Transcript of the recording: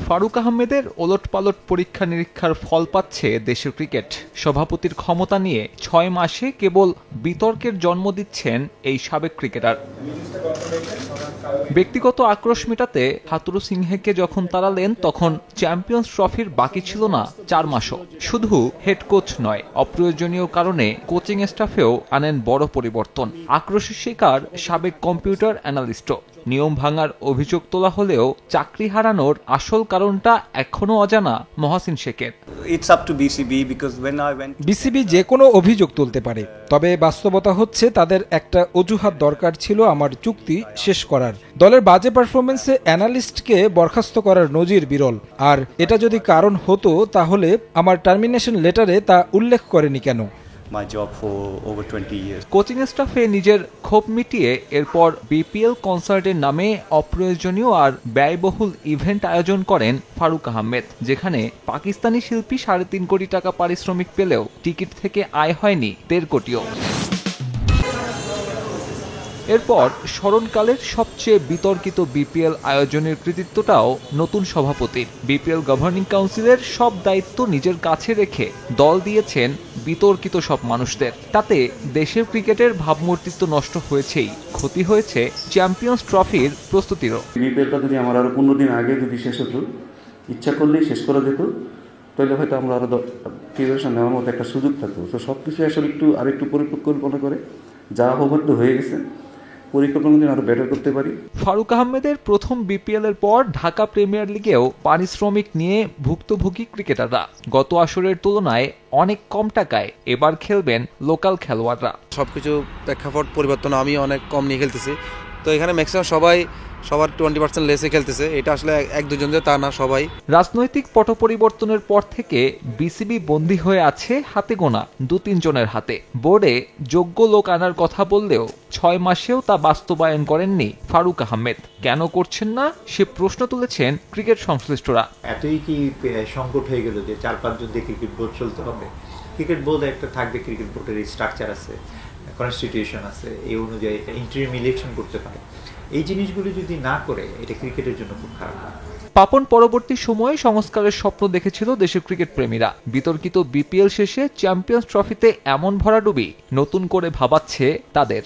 ফারুক আহমেদের ওলটপালট পরীক্ষা নিরীক্ষার ফল পাচ্ছে দেশের ক্রিকেট। সভাপতির ক্ষমতা নিয়ে ৬ মাসে কেবল বিতর্কের জন্ম দিচ্ছেন এই সাবেক ক্রিকেটার। ব্যক্তিগত আক্রোশ মেটাতে হাতুরু সিংহেকে যখন তাড়ালেন তখন চ্যাম্পিয়ন্স ট্রফির বাকি ছিল না ৪ মাসও। শুধু হেড কোচ নয়, অপ্রয়োজনীয় কারণে কোচিং স্টাফেও আনেন বড় পরিবর্তন। আক্রোশের শিকার সাবেক কম্পিউটার অ্যানালিস্টও। নিয়ম ভাঙার অভিযোগ তোলা হলেও চাকরি হারানোর আসল কারণটা এখনো অজানা মহসিন শেখের। বিসিবি যে কোনো অভিযোগ তুলতে পারে, তবে বাস্তবতা হচ্ছে তাদের একটা অজুহাত দরকার ছিল আমার চুক্তি শেষ করার। দলের বাজে পারফরমেন্সে অ্যানালিস্টকে বরখাস্ত করার নজির বিরল। আর এটা যদি কারণ হতো তাহলে আমার টার্মিনেশন লেটারে তা উল্লেখ করেনি কেন? কোচিং স্টাফে নিজের ক্ষোভ মিটিয়ে এরপর বিপিএল কনসার্টের নামে অপ্রয়োজনীয় আর ব্যয়বহুল ইভেন্ট আয়োজন করেন ফারুক আহমেদ, যেখানে পাকিস্তানি শিল্পী ৩.৫ কোটি টাকা পারিশ্রমিক পেলেও টিকিট থেকে আয় হয়নি ১.৫ কোটিও। এরপর স্মরণকালের সবচেয়ে বিতর্কিত বিপিএল আয়োজনের কৃতিত্বটাও নতুন সভাপতির। বিপিএল গভর্নিং কাউন্সিলের সব দায়িত্ব নিজের কাছে রেখে দল দিয়েছেন বিতর্কিত সব মানুষদের। তাতে দেশের ক্রিকেটের ভাবমূর্তিত্ব নষ্ট হয়েছেই, ক্ষতি হয়েছে চ্যাম্পিয়ন্স ট্রফির প্রস্তুতিরও। বিপিএলটা যদি আমার আরো ১৫ দিন আগে যদি শেষ হতো, ইচ্ছা করলেই শেষ করা যেত, তাহলে হয়তো আমরা আরো প্রিপারেশন নেওয়ার মতো একটা সুযোগ থাকতো। তো সবকিছু আসলে আরেকটু পরিকল্পনা করে যা হবার তো হয়ে গেছে, পরিকল্পনা আরো বেটার করতে পারি। ফারুক আহমেদের প্রথম বিপিএল এর পর ঢাকা প্রিমিয়ার লিগেও পারিশ্রমিক নিয়ে ভুক্তভোগী ক্রিকেটাররা গত আসরের তুলনায় অনেক কম টাকায় এবার খেলবেন লোকাল খেলোয়াড়রা। সবকিছু প্রেক্ষাপট পরিবর্তন, আমি অনেক কম নিয়ে খেলতেছি, তো এখানে ম্যাক্সিমাম সবার 20% লেসে খেলতেছে। এটা আসলে এক দুজনদের তা না, সবাই। রাজনৈতিক পট পরিবর্তনের পর থেকে বিসিবি বন্দী হয়ে আছে হাতে গোনা ২-৩ জনের হাতে। বোর্ডে যোগ্য লোক আনার কথা বললেও ৬ মাসেও তা বাস্তবায়ন করেননি ফারুক আহমেদ। কেন করছেন না সে প্রশ্ন তুলেছেন ক্রিকেট সংশ্লিষ্টরা। এতই কি সংকট হয়ে গেল যে ৪-৫ জন দিয়ে ক্রিকেট বোর্ড চলতে হবে? ক্রিকেট বোর্ড একটা থাকবে, ক্রিকেট বোর্ডের স্ট্রাকচার আছে, কনস্টিটিউশন আছে, এই অনুযায়ী ইন্টারিম ইলেকশন করতে পারে। এই জিনিসগুলো যদি না করে, এটা ক্রিকেটের জন্য খুব খারাপ। পাপন পরবর্তী সময়ে সংস্কারের স্বপ্ন দেখেছিল দেশের ক্রিকেট প্রেমীরা। বিতর্কিত বিপিএল শেষে চ্যাম্পিয়ন্স ট্রফিতে এমন ভরাডুবি নতুন করে ভাবাচ্ছে তাদের।